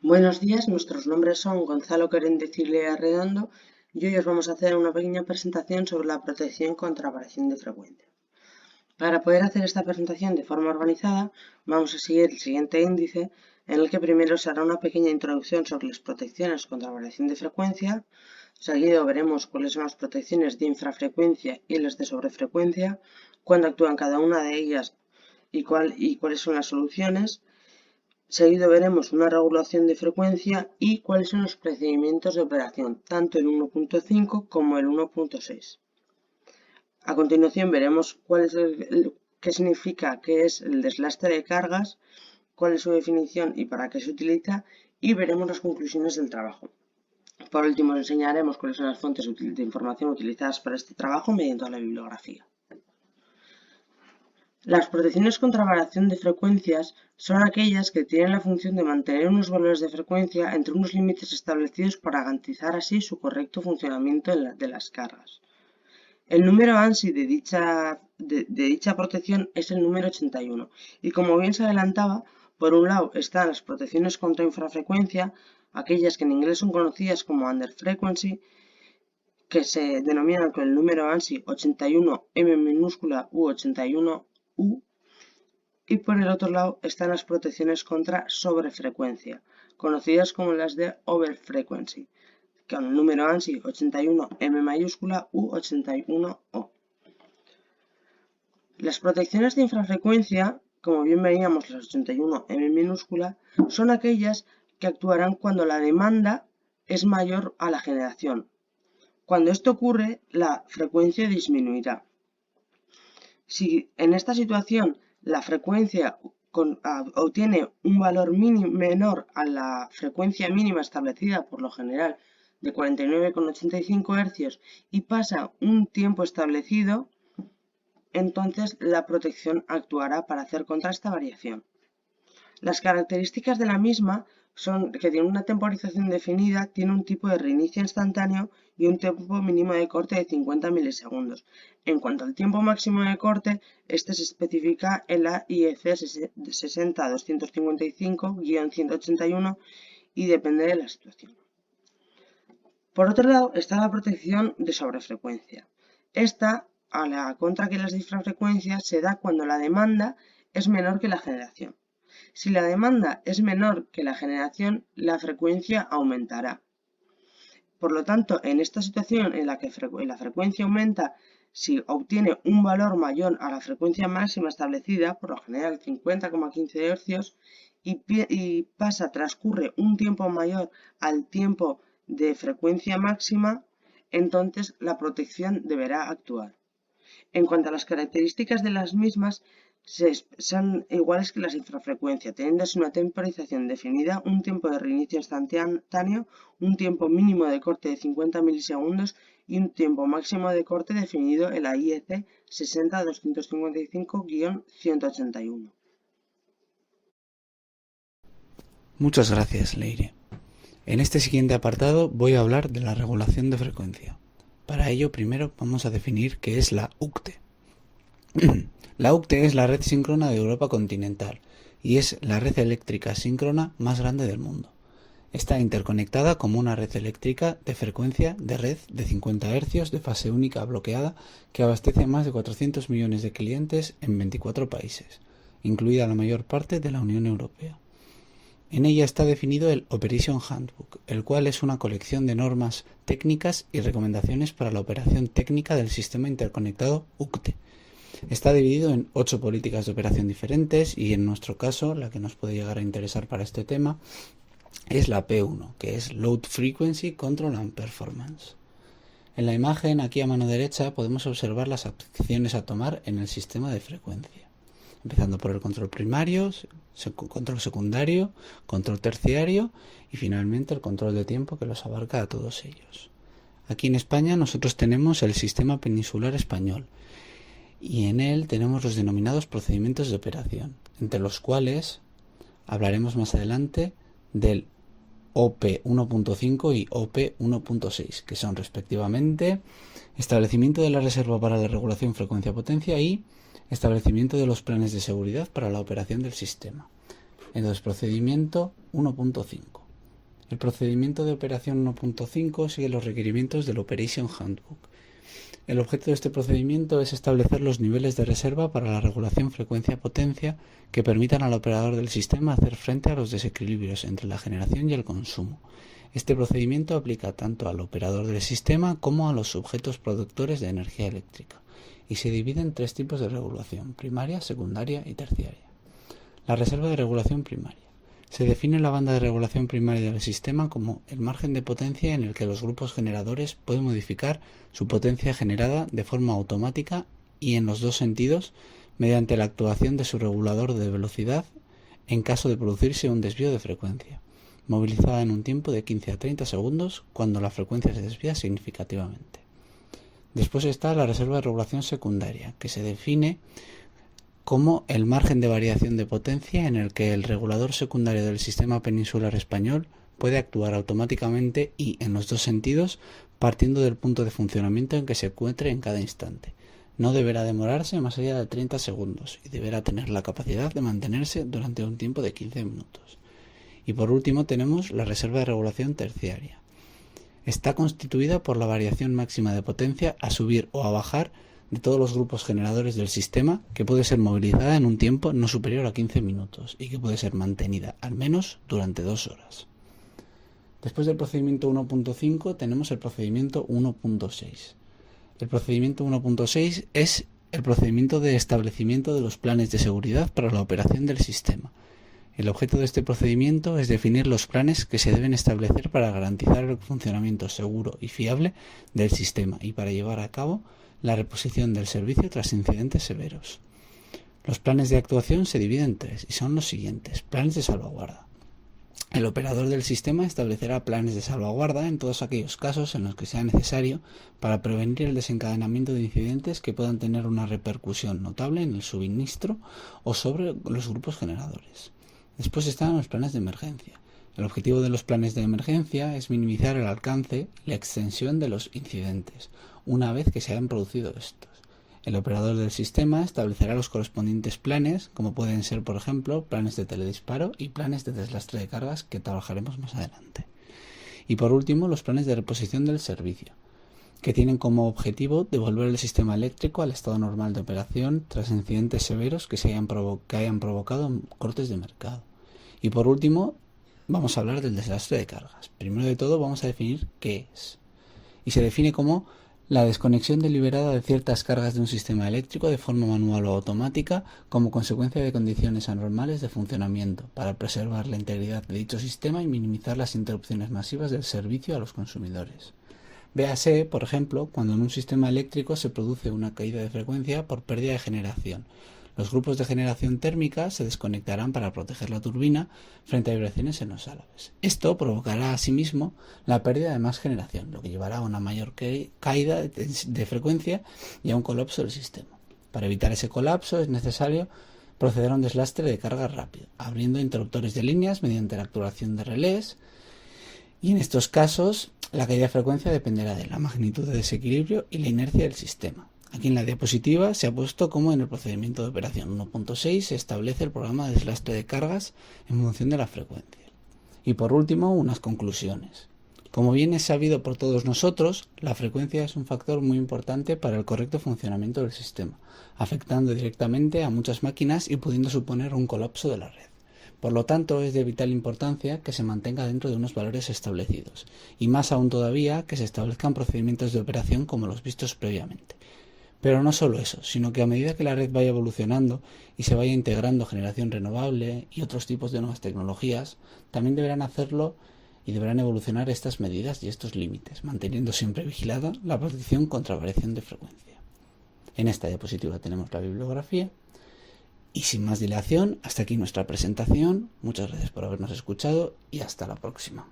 Buenos días, nuestros nombres son Gonzalo Querendez y Lea Redondo y hoy os vamos a hacer una pequeña presentación sobre la protección contra variación de frecuencia. Para poder hacer esta presentación de forma organizada, vamos a seguir el siguiente índice, en el que primero se hará una pequeña introducción sobre las protecciones contra variación de frecuencia. Seguido veremos cuáles son las protecciones de infrafrecuencia y las de sobrefrecuencia, cuándo actúan cada una de ellas y cuáles son las soluciones. Seguido veremos una regulación de frecuencia y cuáles son los procedimientos de operación, tanto el 1.5 como el 1.6. A continuación veremos qué significa, qué es el deslastre de cargas, cuál es su definición y para qué se utiliza, y veremos las conclusiones del trabajo. Por último, os enseñaremos cuáles son las fuentes de información utilizadas para este trabajo mediante la bibliografía. Las protecciones contra variación de frecuencias son aquellas que tienen la función de mantener unos valores de frecuencia entre unos límites establecidos para garantizar así su correcto funcionamiento de las cargas. El número ANSI de dicha protección es el número 81 y, como bien se adelantaba, por un lado están las protecciones contra infrafrecuencia, aquellas que en inglés son conocidas como under frequency, que se denominan con el número ANSI 81M minúscula u 81U, y por el otro lado están las protecciones contra sobrefrecuencia, conocidas como las de overfrequency, con el número ANSI 81M mayúscula u 81O. Las protecciones de infrafrecuencia, como bien veíamos las 81M minúscula, son aquellas que actuarán cuando la demanda es mayor a la generación. Cuando esto ocurre, la frecuencia disminuirá. Si en esta situación la frecuencia obtiene un valor menor a la frecuencia mínima establecida por lo general de 49,85 Hz y pasa un tiempo establecido, entonces la protección actuará para hacer contra esta variación. Las características de la misma son que tiene una temporización definida, tiene un tipo de reinicio instantáneo y un tiempo mínimo de corte de 50 milisegundos. En cuanto al tiempo máximo de corte, este se especifica en la IEC 60255-181 y depende de la situación. Por otro lado está la protección de sobrefrecuencia. Esta, a la contra que las de infrafrecuencia, se da cuando la demanda es menor que la generación. Si la demanda es menor que la generación, la frecuencia aumentará. Por lo tanto, en esta situación en la que la frecuencia aumenta, si obtiene un valor mayor a la frecuencia máxima establecida, por lo general 50,15 Hz, y transcurre un tiempo mayor al tiempo de frecuencia máxima, entonces la protección deberá actuar. En cuanto a las características de las mismas, son iguales que las de infrafrecuencia, teniendo una temporización definida, un tiempo de reinicio instantáneo, un tiempo mínimo de corte de 50 milisegundos y un tiempo máximo de corte definido en la IEC 60255-181. Muchas gracias, Leire. En este siguiente apartado voy a hablar de la regulación de frecuencia. Para ello, primero vamos a definir qué es la UCTE. La UCTE es la red síncrona de Europa continental y es la red eléctrica síncrona más grande del mundo. Está interconectada como una red eléctrica de frecuencia de red de 50 Hz de fase única bloqueada que abastece a más de 400 millones de clientes en 24 países, incluida la mayor parte de la Unión Europea. En ella está definido el Operation Handbook, el cual es una colección de normas técnicas y recomendaciones para la operación técnica del sistema interconectado UCTE. Está dividido en 8 políticas de operación diferentes y en nuestro caso, la que nos puede llegar a interesar para este tema, es la P1, que es Load Frequency Control and Performance. En la imagen, aquí a mano derecha, podemos observar las acciones a tomar en el sistema de frecuencia, empezando por el control primario, control secundario, control terciario y finalmente el control de tiempo que los abarca a todos ellos. Aquí en España nosotros tenemos el sistema peninsular español y en él tenemos los denominados procedimientos de operación, entre los cuales hablaremos más adelante del OP 1.5 y OP 1.6, que son respectivamente establecimiento de la reserva para la regulación frecuencia-potencia y establecimiento de los planes de seguridad para la operación del sistema. Entonces, procedimiento 1.5. El procedimiento de operación 1.5 sigue los requerimientos del Operation Handbook. El objeto de este procedimiento es establecer los niveles de reserva para la regulación frecuencia-potencia que permitan al operador del sistema hacer frente a los desequilibrios entre la generación y el consumo. Este procedimiento aplica tanto al operador del sistema como a los sujetos productores de energía eléctrica y se divide en 3 tipos de regulación: primaria, secundaria y terciaria. La reserva de regulación primaria. Se define la banda de regulación primaria del sistema como el margen de potencia en el que los grupos generadores pueden modificar su potencia generada de forma automática y en los dos sentidos mediante la actuación de su regulador de velocidad en caso de producirse un desvío de frecuencia, movilizada en un tiempo de 15 a 30 segundos cuando la frecuencia se desvía significativamente. Después está la reserva de regulación secundaria, que se define como el margen de variación de potencia en el que el regulador secundario del sistema peninsular español puede actuar automáticamente y en los dos sentidos partiendo del punto de funcionamiento en que se encuentre en cada instante. No deberá demorarse más allá de 30 segundos y deberá tener la capacidad de mantenerse durante un tiempo de 15 minutos. Y por último tenemos la reserva de regulación terciaria. Está constituida por la variación máxima de potencia a subir o a bajar de todos los grupos generadores del sistema, que puede ser movilizada en un tiempo no superior a 15 minutos y que puede ser mantenida al menos durante 2 horas. Después del procedimiento 1.5 tenemos el procedimiento 1.6. El procedimiento 1.6 es el procedimiento de establecimiento de los planes de seguridad para la operación del sistema. El objeto de este procedimiento es definir los planes que se deben establecer para garantizar el funcionamiento seguro y fiable del sistema y para llevar a cabo la reposición del servicio tras incidentes severos. Los planes de actuación se dividen en 3 y son los siguientes. Planes de salvaguarda. El operador del sistema establecerá planes de salvaguarda en todos aquellos casos en los que sea necesario para prevenir el desencadenamiento de incidentes que puedan tener una repercusión notable en el suministro o sobre los grupos generadores. Después están los planes de emergencia. El objetivo de los planes de emergencia es minimizar el alcance y la extensión de los incidentes, una vez que se hayan producido estos. El operador del sistema establecerá los correspondientes planes, como pueden ser, por ejemplo, planes de teledisparo y planes de deslastre de cargas, que trabajaremos más adelante. Y por último, los planes de reposición del servicio, que tienen como objetivo devolver el sistema eléctrico al estado normal de operación tras incidentes severos que hayan provocado cortes de mercado. Y por último, vamos a hablar del desastre de cargas. Primero de todo vamos a definir qué es. Y se define como la desconexión deliberada de ciertas cargas de un sistema eléctrico de forma manual o automática como consecuencia de condiciones anormales de funcionamiento para preservar la integridad de dicho sistema y minimizar las interrupciones masivas del servicio a los consumidores. Véase, por ejemplo, cuando en un sistema eléctrico se produce una caída de frecuencia por pérdida de generación. Los grupos de generación térmica se desconectarán para proteger la turbina frente a vibraciones en los álabes. Esto provocará asimismo la pérdida de más generación, lo que llevará a una mayor caída de frecuencia y a un colapso del sistema. Para evitar ese colapso es necesario proceder a un deslastre de carga rápido, abriendo interruptores de líneas mediante la actuación de relés, y en estos casos la caída de frecuencia dependerá de la magnitud de desequilibrio y la inercia del sistema. Aquí en la diapositiva se ha puesto cómo en el procedimiento de operación 1.6 se establece el programa de deslastre de cargas en función de la frecuencia. Y por último, unas conclusiones. Como bien es sabido por todos nosotros, la frecuencia es un factor muy importante para el correcto funcionamiento del sistema, afectando directamente a muchas máquinas y pudiendo suponer un colapso de la red. Por lo tanto, es de vital importancia que se mantenga dentro de unos valores establecidos, y más aún todavía que se establezcan procedimientos de operación como los vistos previamente. Pero no solo eso, sino que a medida que la red vaya evolucionando y se vaya integrando generación renovable y otros tipos de nuevas tecnologías, también deberán hacerlo y deberán evolucionar estas medidas y estos límites, manteniendo siempre vigilada la protección contra variación de frecuencia. En esta diapositiva tenemos la bibliografía y sin más dilación, hasta aquí nuestra presentación. Muchas gracias por habernos escuchado y hasta la próxima.